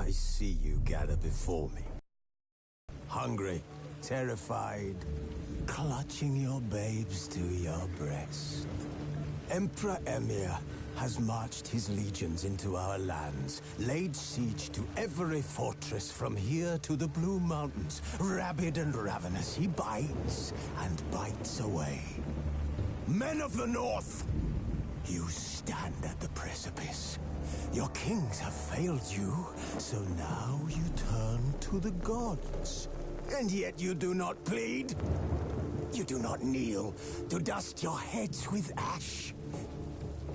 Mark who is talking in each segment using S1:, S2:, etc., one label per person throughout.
S1: I see you gather before me. Hungry, terrified, clutching your babes to your breast. Emperor Emir has marched his legions into our lands, laid siege to every fortress from here to the Blue Mountains. Rabid and ravenous, he bites and bites away. Men of the North, you stand at the precipice. Your kings have failed you, so now you turn to the gods. And yet you do not plead. You do not kneel to dust your heads with ash.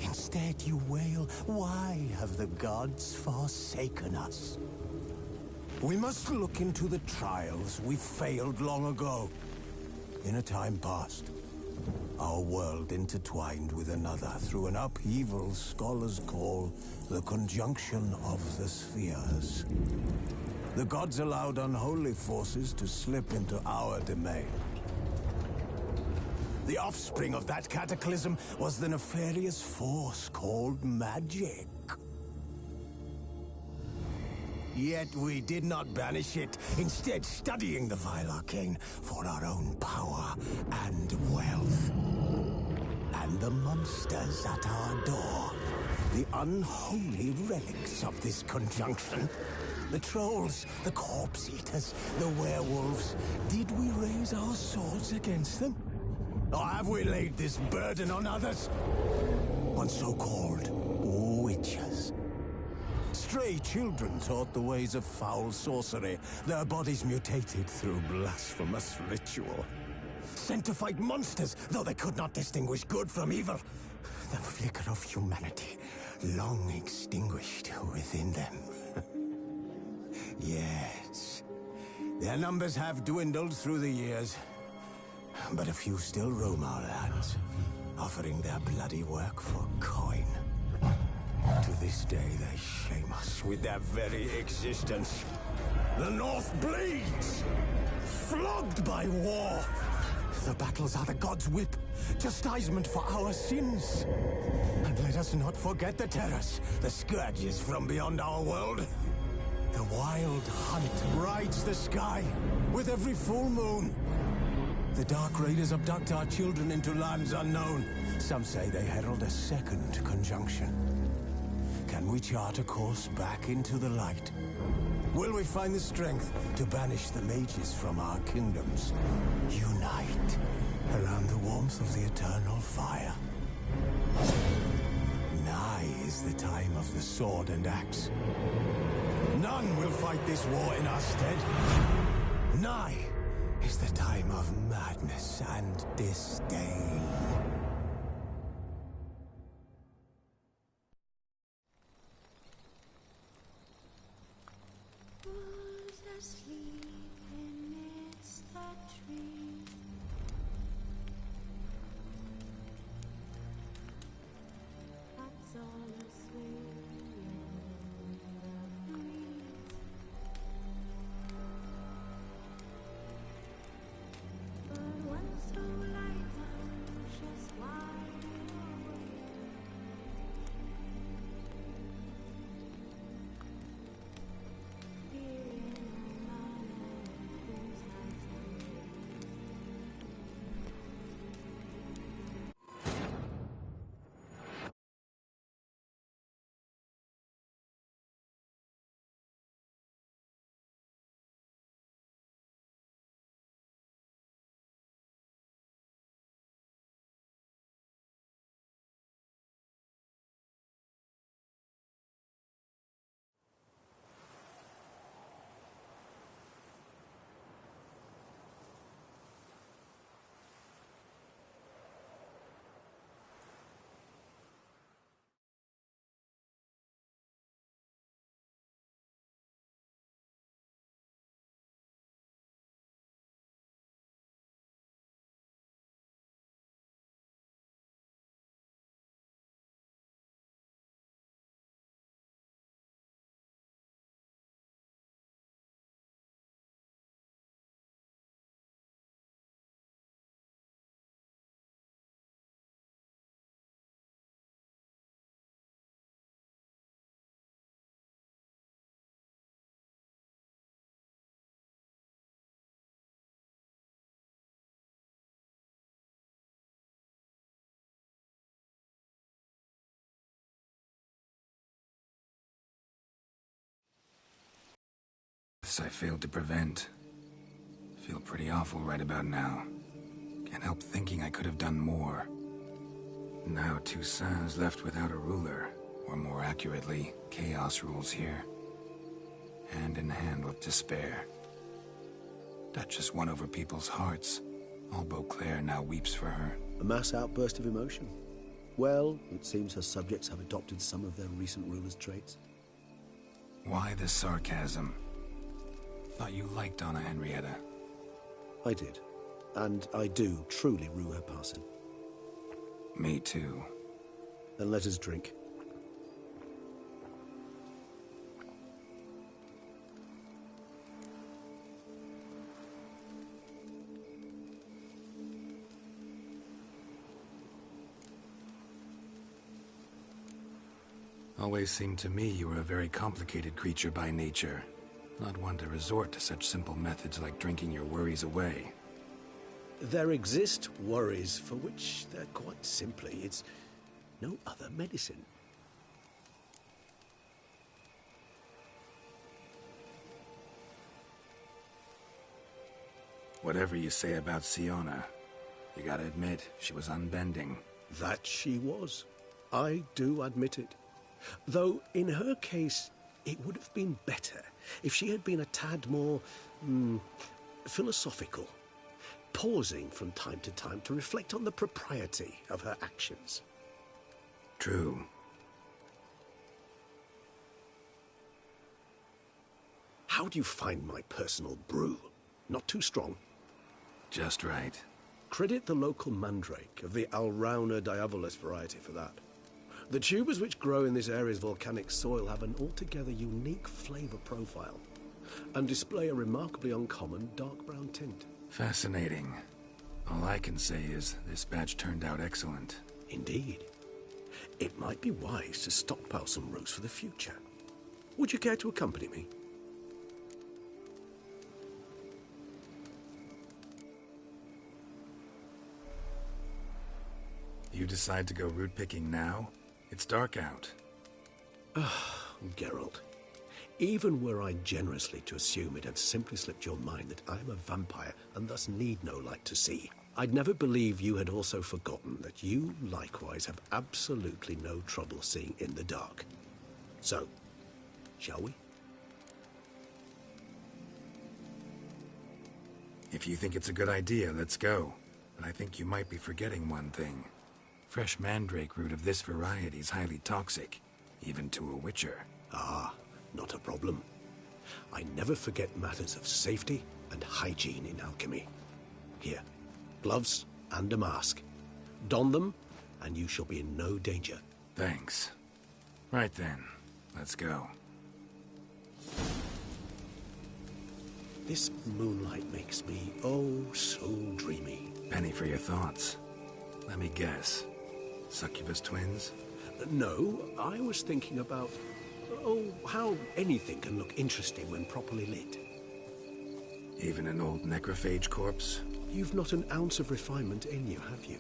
S1: Instead you wail, why have the gods forsaken us? We must look into the trials we failed long ago. In a time past, our world intertwined with another through an upheaval scholars call the conjunction of the spheres. The gods allowed unholy forces to slip into our domain. The offspring of that cataclysm was the nefarious force called magic. Yet we did not banish it, instead studying the vile arcane for our own power and wealth. And the monsters at our door, the unholy relics of this conjunction. The trolls, the corpse eaters, the werewolves. Did we raise our swords against them? Or have we laid this burden on others? On so-called witches. Stray children taught the ways of foul sorcery, their bodies mutated through blasphemous ritual. Sent to fight monsters, though they could not distinguish good from evil. The flicker of humanity, long extinguished within them. Yes, their numbers have dwindled through the years. But a few still roam our lands, offering their bloody work for coin. To this day, they shame us with their very existence. The North bleeds, flogged by war. The battles are the gods' whip, chastisement for our sins. And let us not forget the terrors, the scourges from beyond our world. The wild hunt rides the sky with every full moon. The Dark Raiders abduct our children into lands unknown. Some say they herald a second conjunction. Can we chart a course back into the light? Will we find the strength to banish the mages from our kingdoms? Unite around the warmth of the eternal fire. Nigh is the time of the sword and axe. None will fight this war in our stead. Nigh is the time of madness and disdain.
S2: Who's asleep amidst the trees? That's all asleep in the breeze. But one so light
S3: deaths I failed to prevent. Feel pretty awful right about now. Can't help thinking I could have done more. Now Toussaint's left without a ruler, or more accurately, chaos rules here. Hand in hand with despair. Duchess won over people's hearts. All Beauclair now weeps for her.
S4: A mass outburst of emotion. Well, it seems her subjects have adopted some of their recent ruler's traits.
S3: Why the sarcasm? Thought you liked Donna Henrietta.
S4: I did. And I do truly rue her passing.
S3: Me too.
S4: Then let us drink.
S3: Always seemed to me you were a very complicated creature by nature. Not one to resort to such simple methods like drinking your worries away.
S4: There exist worries for which they're quite simply, it's no other medicine.
S3: Whatever you say about Siona, you gotta admit, she was unbending.
S4: That she was. I do admit it. Though, in her case, it would have been better if she had been a tad more, philosophical, pausing from time to time to reflect on the propriety of her actions.
S3: True.
S4: How do you find my personal brew? Not too strong?
S3: Just right.
S4: Credit the local mandrake of the Alrauna diavolus variety for that. The tubers which grow in this area's volcanic soil have an altogether unique flavor profile and display a remarkably uncommon dark brown tint.
S3: Fascinating. All I can say is this batch turned out excellent.
S4: Indeed. It might be wise to stockpile some roots for the future. Would you care to accompany me?
S3: You decide to go root picking now? It's dark out.
S4: Geralt, even were I generously to assume it had simply slipped your mind that I am a vampire and thus need no light to see, I'd never believe you had also forgotten that you likewise have absolutely no trouble seeing in the dark. So, shall we?
S3: If you think it's a good idea, let's go. But I think you might be forgetting one thing. Fresh mandrake root of this variety is highly toxic, even to a witcher.
S4: Ah, not a problem. I never forget matters of safety and hygiene in alchemy. Here, gloves and a mask. Don them, and you shall be in no danger.
S3: Thanks. Right then, let's go.
S4: This moonlight makes me, oh, so dreamy.
S3: Penny for your thoughts. Let me guess. Succubus twins?
S4: No, I was thinking about, how anything can look interesting when properly lit.
S3: Even an old necrophage corpse?
S4: You've not an ounce of refinement in you, have you?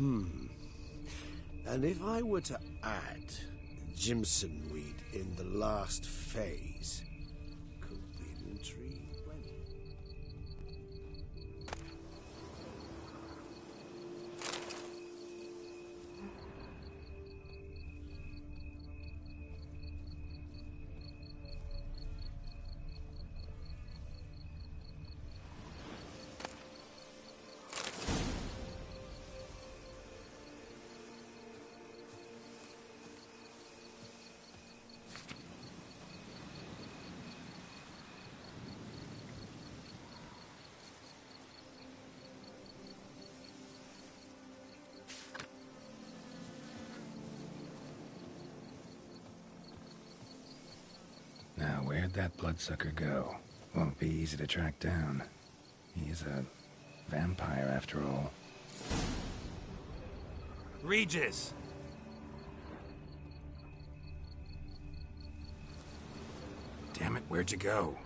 S4: And if I were to add Jimson weed in the last phase, could be an intrigue plenty.
S3: Now, where'd that bloodsucker go? Won't be easy to track down. He's a vampire, after all.
S5: Regis!
S3: Damn it, where'd you go?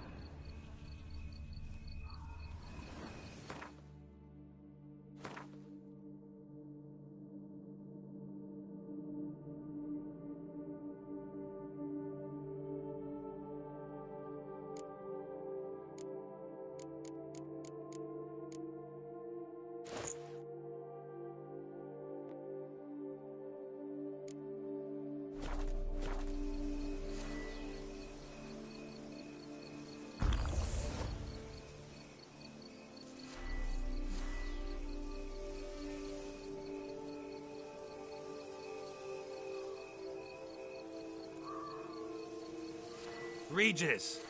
S5: Regis!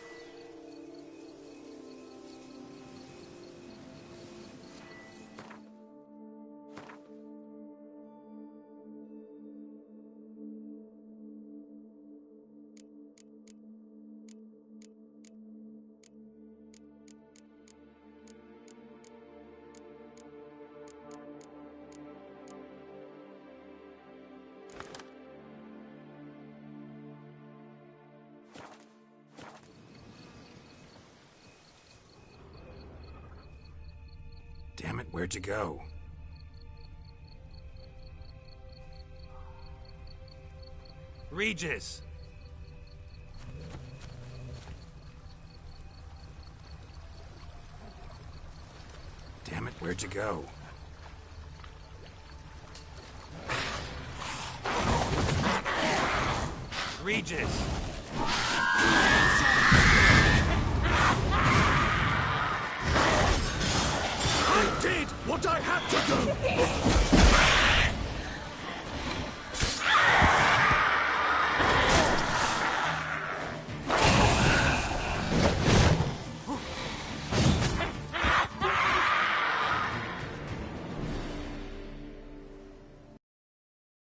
S3: Damn it, where'd you go?
S5: Regis!
S3: Damn it, where'd you go?
S5: Regis!
S4: I did what I had to do!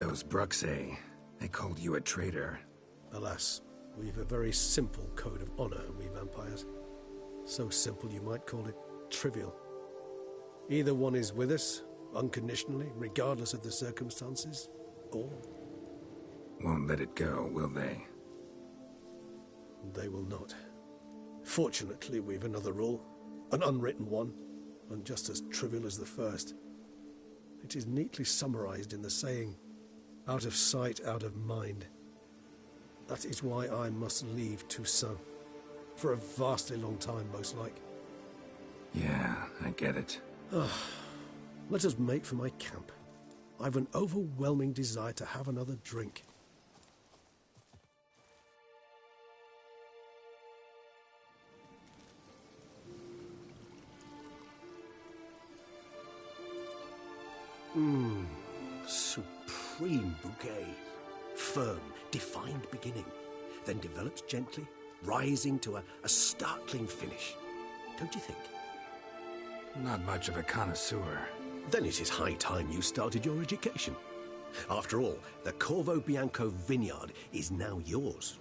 S3: Those Bruxay, they called you a traitor.
S4: Alas, we've a very simple code of honor, we vampires. So simple you might call it trivial. Either one is with us, unconditionally, regardless of the circumstances, or
S3: Won't let it go, will they?
S4: they will not. Fortunately, we've another rule, an unwritten one, and just as trivial as the first. It is neatly summarized in the saying, out of sight, out of mind. That is why I must leave Toussaint. For a vastly long time, most like.
S3: Yeah, I get it.
S4: Let us make for my camp. I've an overwhelming desire to have another drink. Supreme bouquet. Firm, defined beginning, then develops gently, rising to a startling finish. Don't you think?
S3: Not much of a connoisseur.
S4: Then it is high time you started your education. After all, the Corvo Bianco vineyard is now yours.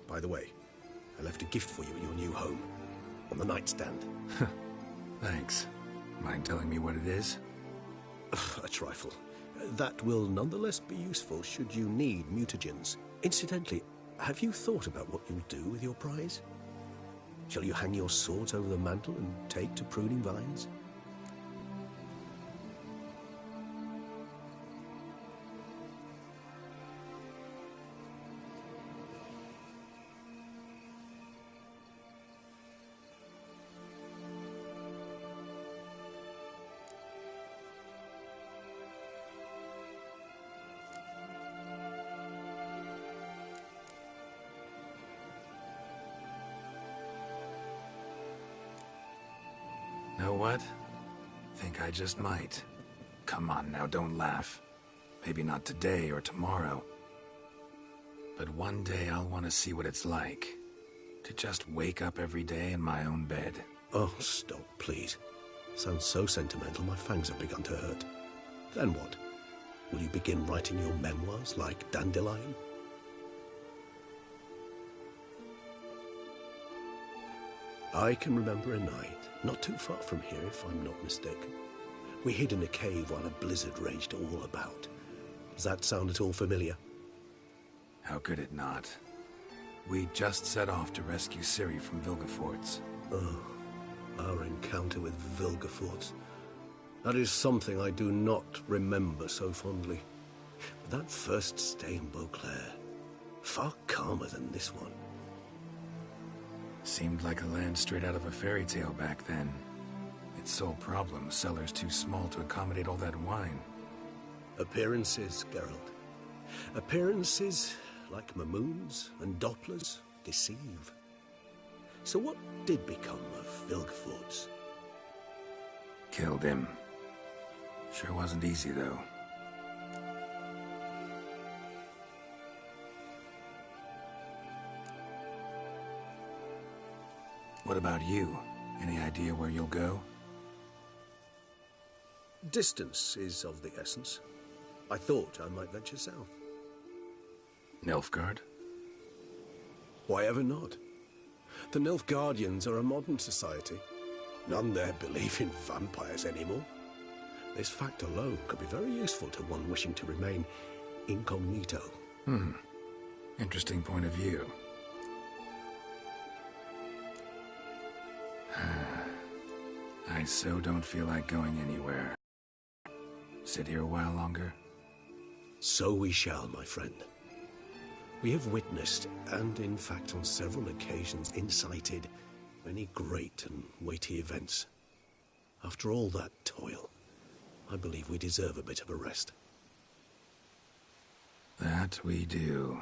S4: By the way, I left a gift for you in your new home, on the nightstand.
S3: Thanks. Mind telling me what it is?
S4: A trifle. That will nonetheless be useful should you need mutagens. Incidentally, have you thought about what you'll do with your prize? Shall you hang your swords over the mantle and take to pruning vines?
S3: know what? Think I just might. Come on now, don't laugh. Maybe not today or tomorrow. But one day I'll want to see what it's like. To just wake up every day in my own bed.
S4: Oh, stop, please. Sounds so sentimental, my fangs have begun to hurt. Then what? Will you begin writing your memoirs like Dandelion? I can remember a night, not too far from here if I'm not mistaken. We hid in a cave while a blizzard raged all about. Does that sound at all familiar?
S3: How could it not? We just set off to rescue Ciri from Vilgefortz.
S4: Oh, our encounter with Vilgefortz. That is something I do not remember so fondly. But that first stay in Beauclair, far calmer than this one.
S3: Seemed like a land straight out of a fairy tale back then. Its sole problem, cellars too small to accommodate all that wine.
S4: Appearances, Geralt. Appearances, like Mamoons and Dopplers, deceive. So what did become of Vilgefortz?
S3: Killed him. Sure wasn't easy, though. What about you? Any idea where you'll go?
S4: Distance is of the essence. I thought I might venture south.
S3: Nilfgaard?
S4: Why ever not? The Nilfgaardians are a modern society. None there believe in vampires anymore. This fact alone could be very useful to one wishing to remain incognito.
S3: Interesting point of view. I so don't feel like going anywhere. Sit here a while longer?
S4: So we shall, my friend. We have witnessed, and in fact on several occasions incited, many great and weighty events. After all that toil, I believe we deserve a bit of a rest.
S3: That we do.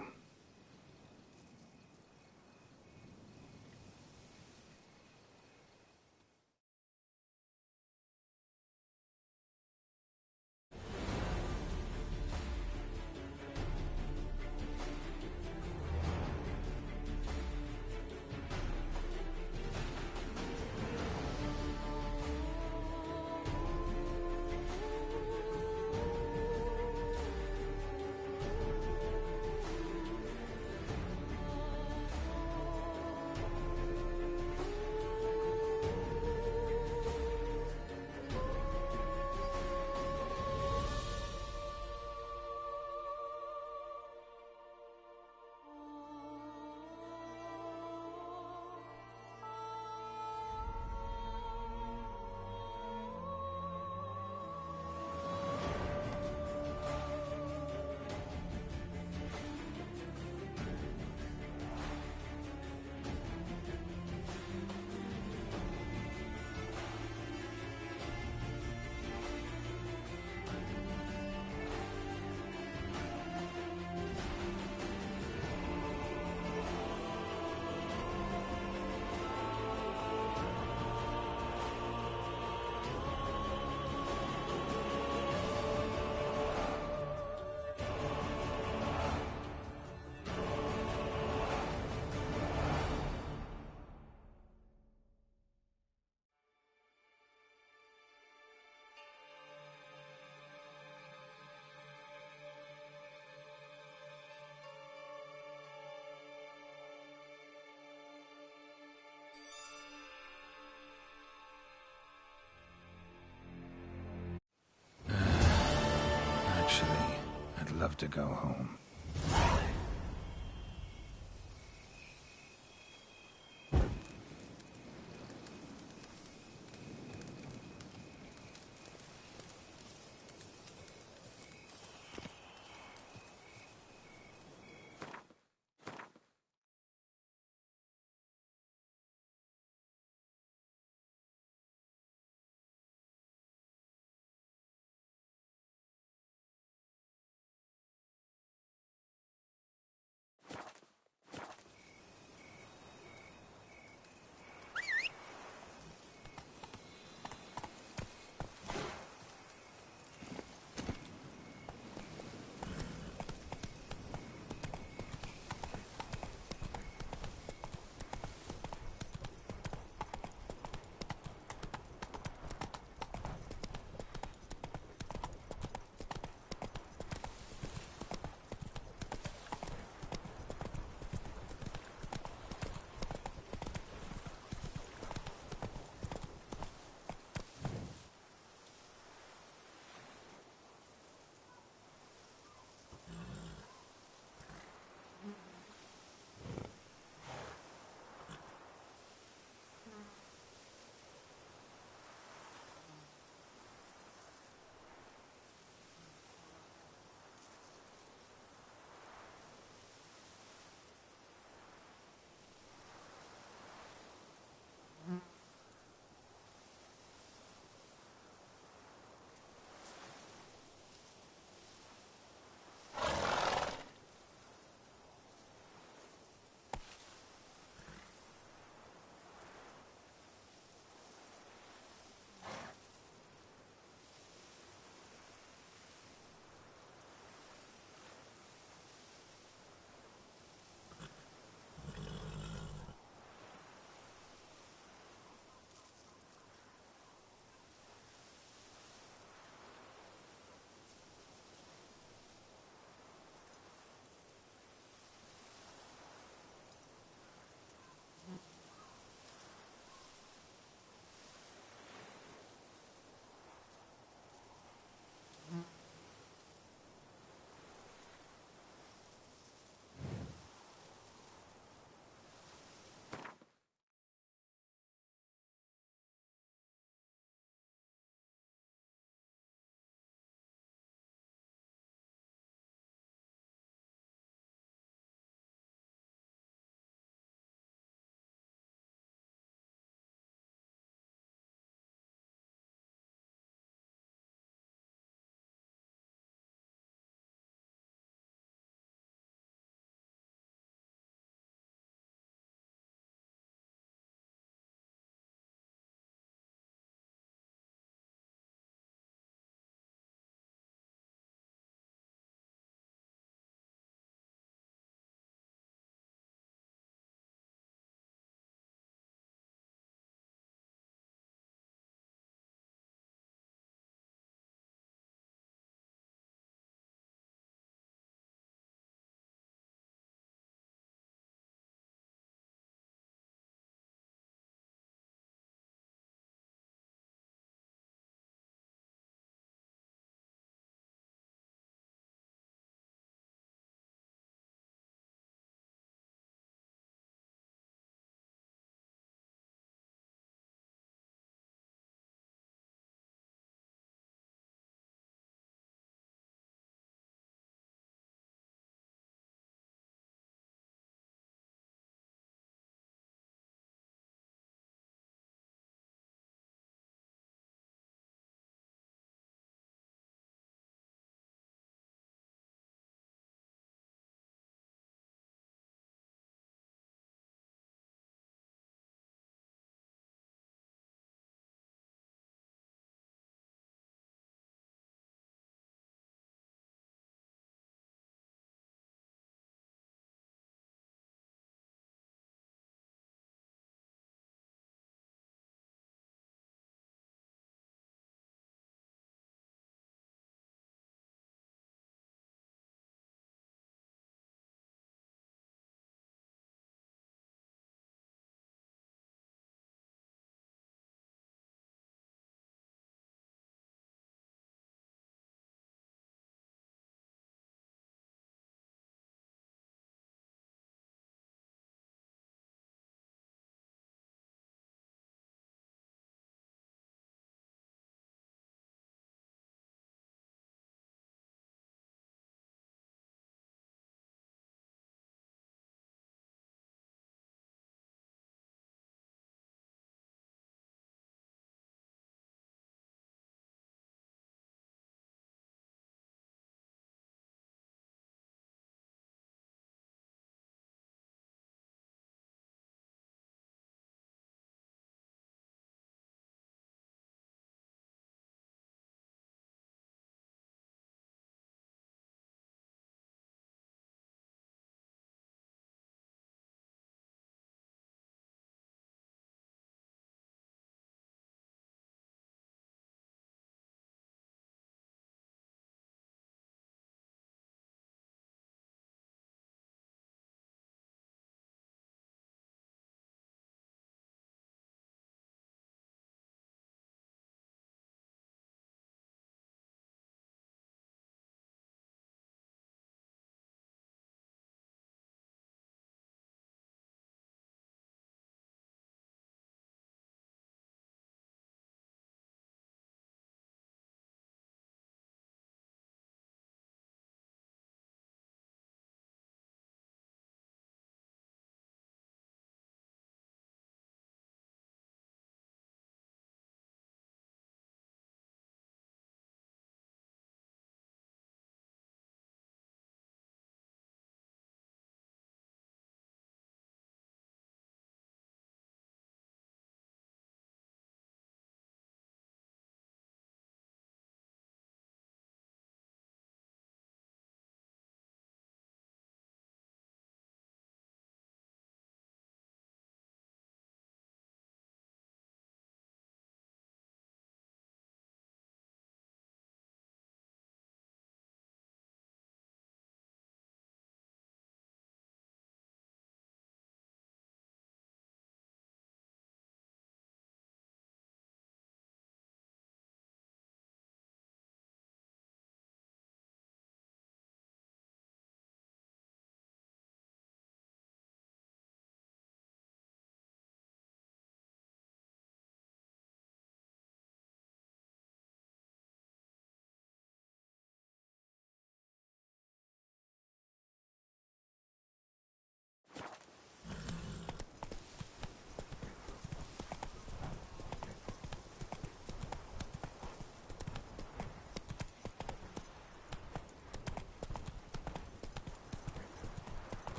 S3: Actually, I'd love to go home.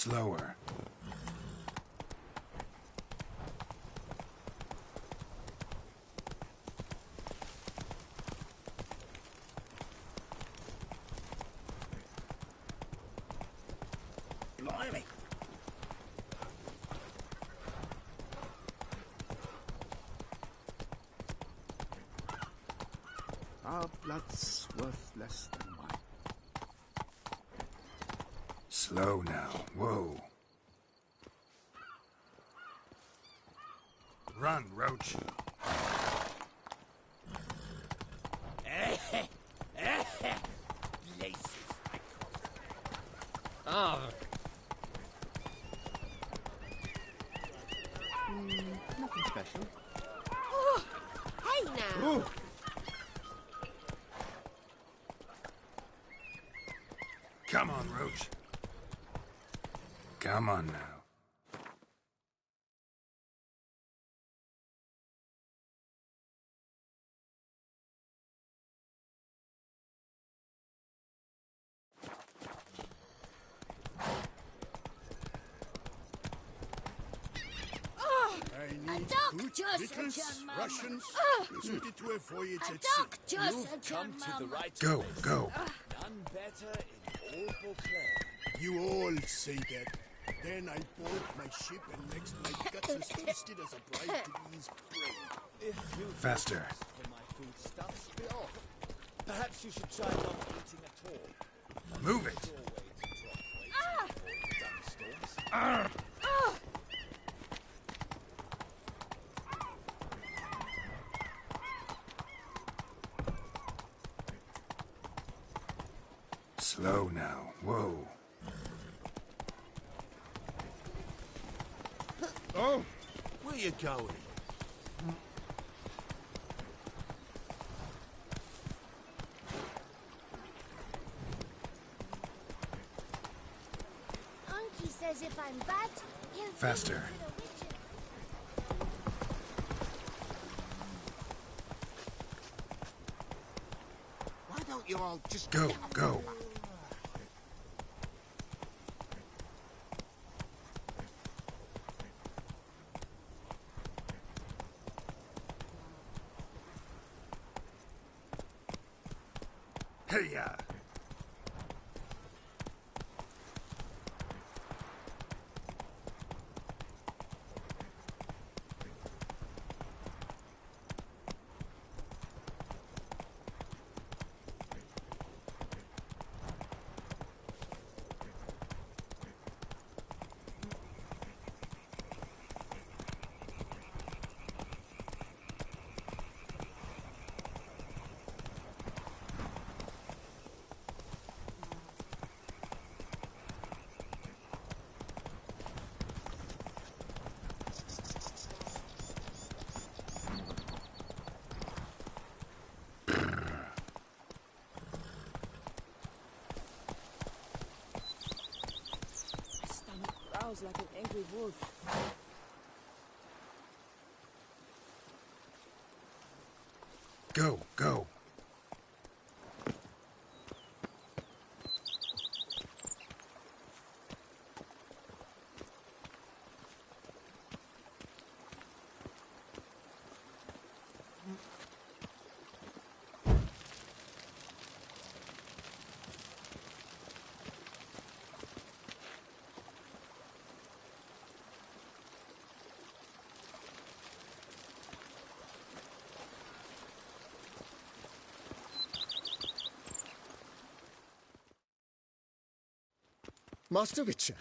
S3: Slower.
S4: Blimey.
S6: Our blood's worth less than wine.
S3: Slow now. Whoa. Run, Roach.
S6: Nothing special.
S2: Oh, hey now.
S6: Ooh.
S3: Come on, Roach. Come on now.
S7: I need good victuals, rations, suited to a voyage at sea.
S2: You've
S8: Come to the right
S3: Go, go.
S8: None better in all Beauclair.
S7: You all say that. Then I board my ship and next my guts as twisted as a bride to be's brain.
S8: If you
S3: Faster.
S8: for my foodstuffs, be off. Perhaps you should try not eating at all.
S3: Move it.
S8: Your way to drop weight and avoid thunderstorms.
S3: Slow now. Whoa.
S7: Oh, where you going?
S2: Unky says if I'm bad, he'll take
S3: Faster.
S2: me to the witches.
S6: Why don't you all just
S3: Go, go. Hey-ya.
S9: Stomach growls like an angry wolf.
S3: Go, go.
S10: Master Witcher,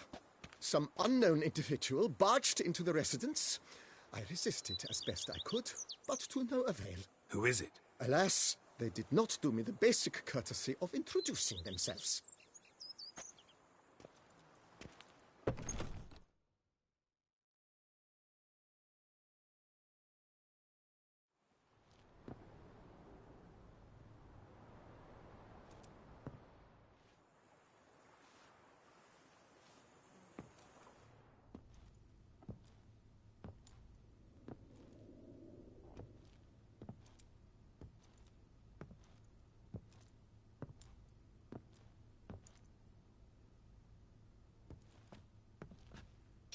S10: some unknown individual barged into the residence. I resisted as best I could, but to no avail.
S3: Who is it?
S10: Alas, they did not do me the basic courtesy of introducing themselves.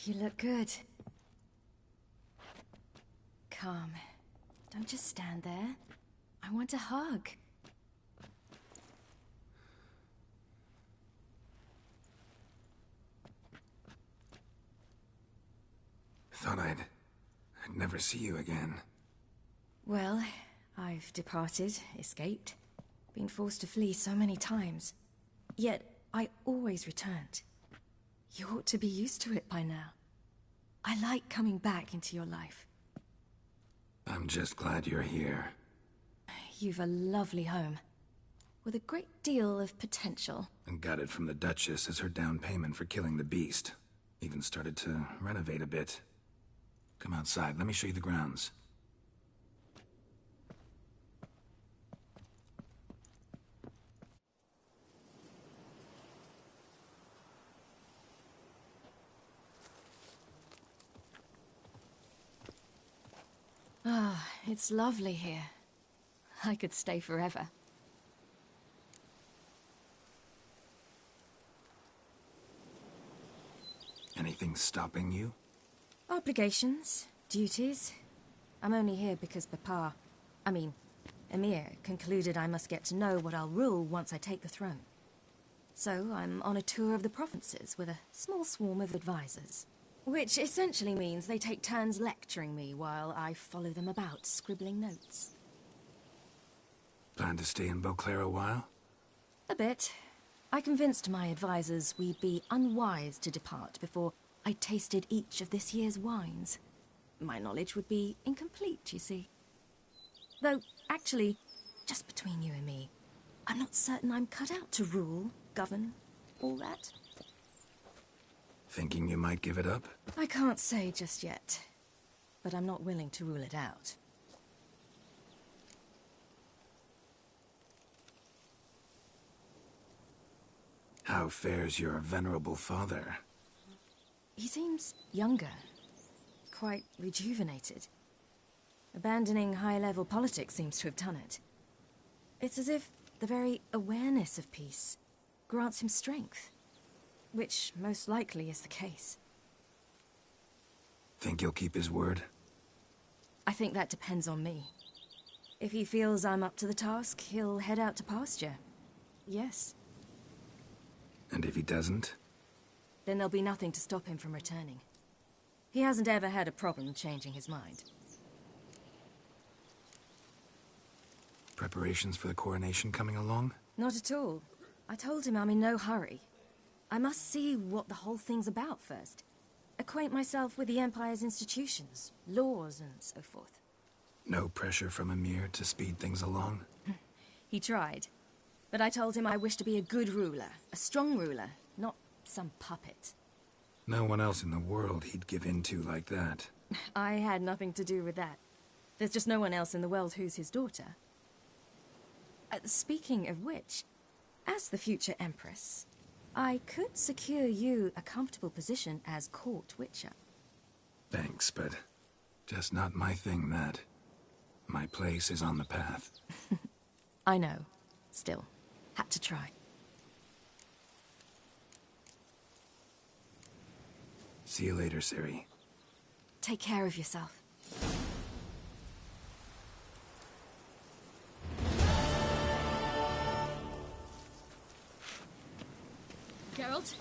S11: You look good. Come. Don't just stand there. I want a hug.
S3: Thought I'd never see you again.
S11: Well, I've departed, escaped, been forced to flee so many times. Yet, I always returned. You ought to be used to it by now. I like coming back into your life.
S3: I'm just glad you're here.
S11: You've a lovely home, with a great deal of potential.
S3: And got it from the Duchess as her down payment for killing the beast. Even started to renovate a bit. Come outside, let me show you the grounds.
S11: Ah, it's lovely here. I could stay forever.
S3: Anything stopping you?
S11: Obligations, duties. I'm only here because Emir concluded I must get to know what I'll rule once I take the throne. So I'm on a tour of the provinces with a small swarm of advisors. Which essentially means they take turns lecturing me while I follow them about, scribbling notes.
S3: Plan to stay in Beauclair a while?
S11: A bit. I convinced my advisors we'd be unwise to depart before I tasted each of this year's wines. My knowledge would be incomplete, you see. Though, actually, just between you and me, I'm not certain I'm cut out to rule, govern, all that.
S3: Thinking you might give it up?
S11: I can't say just yet, but I'm not willing to rule it out.
S3: How fares your venerable father?
S11: He seems younger, quite rejuvenated. Abandoning high-level politics seems to have done it. It's as if the very awareness of peace grants him strength, which most likely is the case.
S3: Think he'll keep his word?
S11: I think that depends on me. If he feels I'm up to the task, he'll head out to pasture. Yes.
S3: And if he doesn't?
S11: Then there'll be nothing to stop him from returning. He hasn't ever had a problem changing his mind.
S3: Preparations for the coronation coming along?
S11: Not at all. I told him I'm in no hurry. I must see what the whole thing's about first. Acquaint myself with the Empire's institutions, laws, and so forth.
S3: No pressure from Emir to speed things along?
S11: He tried. But I told him I wish to be a good ruler, a strong ruler, not some puppet.
S3: No one else in the world he'd give in to like that.
S11: I had nothing to do with that. There's just no one else in the world who's his daughter. Speaking of which, as the future Empress, I could secure you a comfortable position as court witcher.
S3: Thanks, but just not my thing, that. My place is on the path.
S11: I know. Still, had to try.
S3: See you later, Ciri.
S11: Take care of yourself. Geralt?